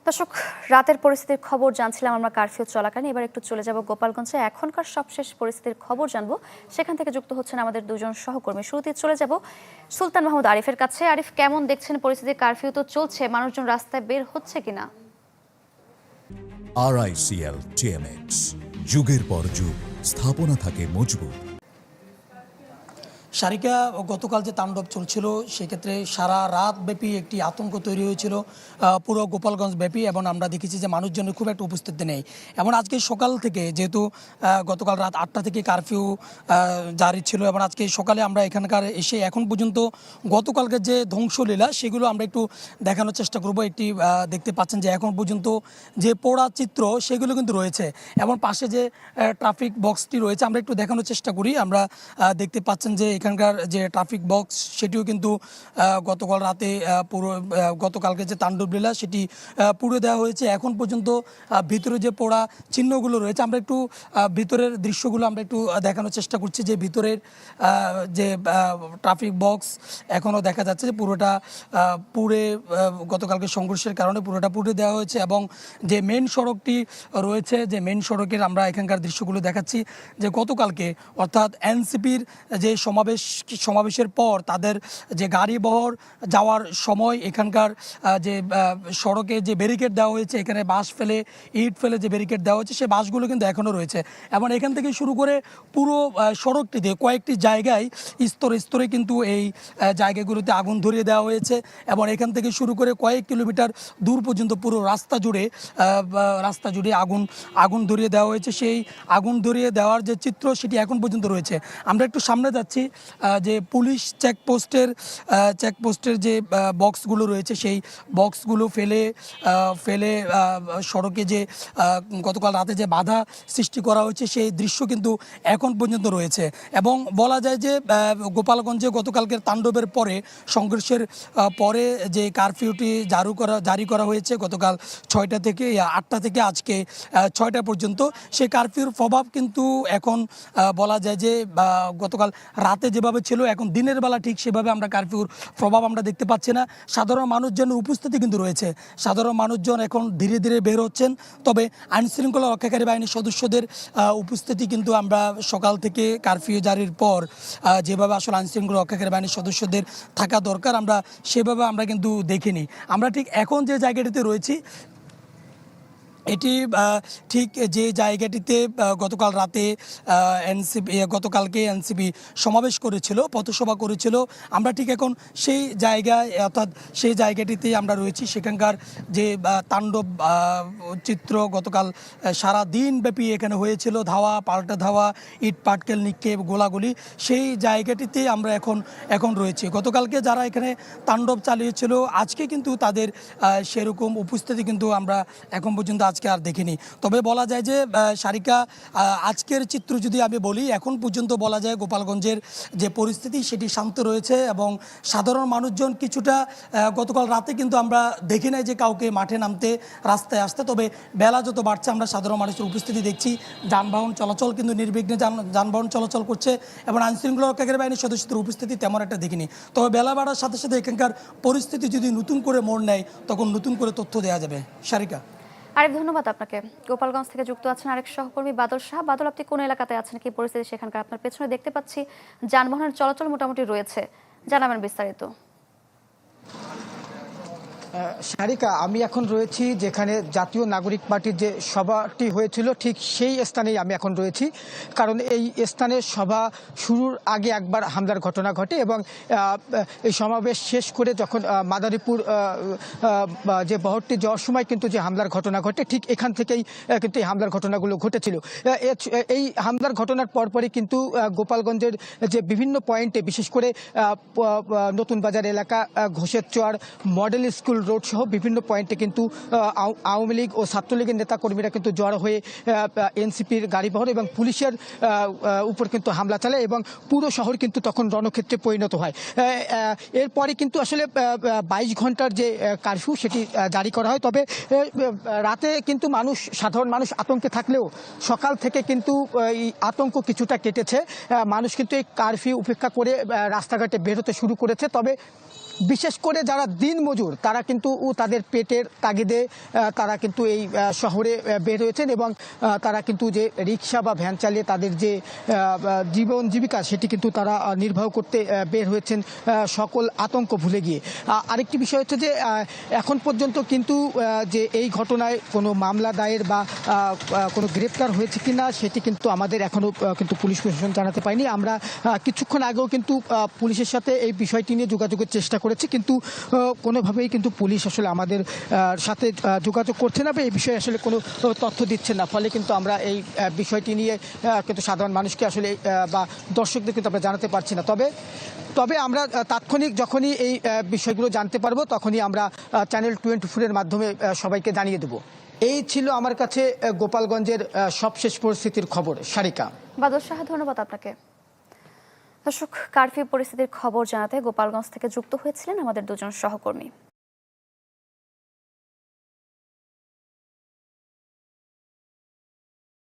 দর্শক, রাতের পরিস্থিতির খবর জানছিলাম আমরা কারফিউ চলাকালীন। এবার একটু চলে যাব গোপালগঞ্জে। এখনকার সবশেষ পরিস্থিতির খবর জানবো। সেখান থেকে যুক্ত হচ্ছেন আমাদের দুজন সহকর্মী। শুরুতে চলে যাব সুলতান মাহমুদ আরিফের কাছে। আরিফ, কেমন দেখছেন পরিস্থিতি? কারফিউ তো চলছে, মানুষজন রাস্তায় বের হচ্ছে কিনা? RICL TMX, যুগের পর যুগ স্থাপনা থাকে মজবুত। সারিকা, গতকাল যে তাণ্ডব চলছিল সেক্ষেত্রে সারা রাত ব্যাপী একটি আতঙ্ক তৈরি হয়েছিল পুরো গোপালগঞ্জ ব্যাপী, এবং আমরা দেখেছি যে মানুষজনের খুব একটা উপস্থিতি নেই। এবং আজকে সকাল থেকে, যেহেতু গতকাল রাত 8টা থেকে কারফিউ জারি ছিল, এবং আজকে সকালে আমরা এখানকার এসে এখন পর্যন্ত গতকালকে যে ধ্বংসলীলা সেগুলো আমরা একটু দেখানোর চেষ্টা করব। একটি দেখতে পাচ্ছেন যে এখন পর্যন্ত যে পোড়া চিত্র সেগুলো কিন্তু রয়েছে, এবং পাশে যে ট্রাফিক বক্সটি রয়েছে আমরা একটু দেখানোর চেষ্টা করি। আমরা দেখতে পাচ্ছেন যে এখানকার যে ট্রাফিক বক্স সেটিও কিন্তু গতকাল রাতে পুরো গতকালকে যে তাণ্ডবলীলা সেটি পুড়ে দেওয়া হয়েছে। এখন পর্যন্ত ভিতরে যে পোড়া চিহ্নগুলো রয়েছে, আমরা একটু ভিতরের দৃশ্যগুলো আমরা একটু দেখানোর চেষ্টা করছি। যে ভিতরের যে ট্রাফিক বক্স এখনও দেখা যাচ্ছে যে পুরোটা পুড়ে, গতকালকে সংঘর্ষের কারণে পুরোটা পুড়ে দেওয়া হয়েছে। এবং যে মেন সড়কটি রয়েছে, যে মেন সড়কের আমরা এখানকার দৃশ্যগুলো দেখাচ্ছি, যে গতকালকে অর্থাৎ এনসিপির যে সমাবেশের পর তাদের যে গাড়ি বহর যাওয়ার সময় এখানকার যে সড়কে যে ব্যারিকেড দেওয়া হয়েছে, এখানে বাঁশ ফেলে ইট ফেলে যে ব্যারিকেড দেওয়া হয়েছে, সে বাঁশগুলো কিন্তু এখনও রয়েছে। এবং এখান থেকে শুরু করে পুরো সড়কটিতে কয়েকটি জায়গায় স্তরে স্তরে কিন্তু এই জায়গাগুলোতে আগুন ধরিয়ে দেওয়া হয়েছে। এবং এখান থেকে শুরু করে কয়েক কিলোমিটার দূর পর্যন্ত পুরো রাস্তা জুড়ে আগুন ধরিয়ে দেওয়া হয়েছে। সেই আগুন ধরিয়ে দেওয়ার যে চিত্র সেটি এখন পর্যন্ত রয়েছে। আমরা একটু সামনে যাচ্ছি, যে পুলিশ চেকপোস্টের যে বক্সগুলো রয়েছে সেই বক্সগুলো ফেলে সড়কে যে গতকাল রাতে যে বাধা সৃষ্টি করা হয়েছে সেই দৃশ্য কিন্তু এখন পর্যন্ত রয়েছে। এবং বলা যায় যে গোপালগঞ্জে গতকালকের তাণ্ডবের পরে, সংঘর্ষের পরে যে কারফিউটি জারি করা হয়েছে গতকাল 6টা থেকে 8টা থেকে আজকে 6টা পর্যন্ত, সেই কারফিউর প্রভাব কিন্তু এখন বলা যায় যে গতকাল রাতে যেভাবে ছিল এখন দিনের বেলা ঠিক সেভাবে আমরা কারফিউর প্রভাব আমরা দেখতে পাচ্ছি না। সাধারণ মানুষজনের উপস্থিতি কিন্তু রয়েছে। সাধারণ মানুষজন এখন ধীরে ধীরে বের হচ্ছেন। তবে আইনশৃঙ্খলা রক্ষাকারী বাহিনীর সদস্যদের উপস্থিতি কিন্তু আমরা সকাল থেকে কারফিউ জারির পর যেভাবে আসলে আইনশৃঙ্খলা রক্ষাকারী বাহিনীর সদস্যদের থাকা দরকার আমরা সেভাবে আমরা কিন্তু দেখিনি। আমরা ঠিক এখন যে জায়গাটিতে রয়েছি এটি ঠিক যে জায়গাটিতে গতকাল রাতে গতকালকে এনসিপি সমাবেশ করেছিল, পথসভা করেছিল, আমরা ঠিক এখন সেই জায়গায়, অর্থাৎ সেই জায়গাটিতে আমরা রয়েছি। সেখানকার যে তাণ্ডব চিত্র গতকাল সারা দিনব্যাপী এখানে হয়েছিল, ধাওয়া পাল্টা ধাওয়া, ইট পাটকেল নিক্ষেপ, গোলাগুলি, সেই জায়গাটিতে আমরা এখন রয়েছি। গতকালকে যারা এখানে তাণ্ডব চালিয়েছিল আজকে কিন্তু তাদের সেরকম উপস্থিতি কিন্তু আমরা এখন পর্যন্ত আজকে আর দেখিনি। তবে বলা যায় যে সারিকা, আজকের চিত্র যদি আমি বলি, এখন পর্যন্ত বলা যায় গোপালগঞ্জের যে পরিস্থিতি সেটি শান্ত রয়েছে। এবং সাধারণ মানুষজন কিছুটা গতকাল রাতে কিন্তু আমরা দেখি নাই যে কাউকে মাঠে নামতে, রাস্তায় আসতে। তবে বেলা যত বাড়ছে আমরা সাধারণ মানুষের উপস্থিতি দেখছি। যানবাহন চলাচল কিন্তু নির্বিঘ্নে যানবাহন চলাচল করছে, এবং আইনশৃঙ্খলা রক্ষাকারী বাহিনীর সদস্যদের উপস্থিতি তেমন একটা দেখিনি। তবে বেলা বাড়ার সাথে সাথে এখানকার পরিস্থিতি যদি নতুন করে মোড় নেয় তখন নতুন করে তথ্য দেওয়া যাবে। সারিকা। আরিফ, ধন্যবাদ আপনাকে। গোপালগঞ্জ থেকে যুক্ত আছেন আরেক সহকর্মী বাদল শাহ। বাদল, আপনি কোন এলাকাতে আছেন, কি পরিস্থিতি সেখানকার? আপনার পেছনে দেখতে পাচ্ছি যানবাহনের চলাচল মোটামুটি রয়েছে, জানাবেন বিস্তারিত। সারিকা, আমি এখন রয়েছি যেখানে জাতীয় নাগরিক পার্টির যে সভাটি হয়েছিল ঠিক সেই স্থানেই আমি এখন রয়েছি। কারণ এই স্থানে সভা শুরুর আগে একবার হামলার ঘটনা ঘটে, এবং এই সমাবেশ শেষ করে যখন মাদারীপুর যে বহরটি যাওয়ার সময় কিন্তু যে হামলার ঘটনা ঘটে, ঠিক এখান থেকেই কিন্তু এই হামলার ঘটনাগুলো ঘটেছিল। এই হামলার ঘটনার পরপরই কিন্তু গোপালগঞ্জের যে বিভিন্ন পয়েন্টে, বিশেষ করে নতুন বাজার এলাকা, ঘোষের চর, মডেল স্কুল রোড সহ বিভিন্ন পয়েন্টে কিন্তু আওয়ামী লীগ ও ছাত্রলীগের নেতাকর্মীরা কিন্তু জড়ো হয়ে এনসিপির গাড়িবহর এবং পুলিশের উপর কিন্তু হামলা চালায়, এবং পুরো শহর কিন্তু তখন রণক্ষেত্রে পরিণত হয়। এরপরে কিন্তু আসলে 22 ঘন্টার যে কারফিউ সেটি জারি করা হয়। তবে রাতে কিন্তু সাধারণ মানুষ আতঙ্কে থাকলেও সকাল থেকে কিন্তু এই আতঙ্ক কিছুটা কেটেছে। মানুষ কিন্তু এই কারফিউ উপেক্ষা করে রাস্তাঘাটে বের হতে শুরু করেছে। তবে বিশেষ করে যারা দিনমজুর তারা কিন্তু তাদের পেটের তাগিদে তারা কিন্তু এই শহরে বের হয়েছেন এবং তারা কিন্তু যে রিক্সা বা ভ্যান চালিয়ে তাদের যে জীবন জীবিকা সেটি কিন্তু তারা নির্বাহ করতে বের হয়েছেন সকল আতঙ্ক ভুলে গিয়ে। আরেকটি বিষয় হচ্ছে যে এখন পর্যন্ত কিন্তু যে এই ঘটনায় কোনো মামলা দায়ের বা কোনো গ্রেপ্তার হয়েছে কিনা সেটি কিন্তু আমাদের এখনও কিন্তু পুলিশ প্রশাসন জানাতে পারেনি। আমরা কিছুক্ষণ আগেও কিন্তু পুলিশের সাথে এই বিষয়টি নিয়ে যোগাযোগের চেষ্টা করেছি, কিন্তু কোনোভাবেই কিন্তু পুলিশ আসলে আমাদের সাথে যোগাযোগ করছে না বা এই বিষয়ে আসলে কোনো তথ্য দিচ্ছে না। ফলে কিন্তু আমরা এই বিষয়টি নিয়ে কিন্তু সাধারণ মানুষকে আসলে বা দর্শকদের কিন্তু আমরা জানাতে পারছি না। তবে আমরা তাৎক্ষণিক যখনই এই বিষয়গুলো জানতে পারবো তখনই আমরা চ্যানেল 24-এর মাধ্যমে সবাইকে জানিয়ে দেব। এই ছিল আমার কাছে গোপালগঞ্জের সবশেষ পরিস্থিতির খবর। সারিকা। বাদল সাহা, ধন্যবাদ আপনাকে। দর্শক, কারফিউ পরিস্থিতির খবর জানাতে গোপালগঞ্জ থেকে যুক্ত হয়েছিলেন আমাদের দুজন সহকর্মী।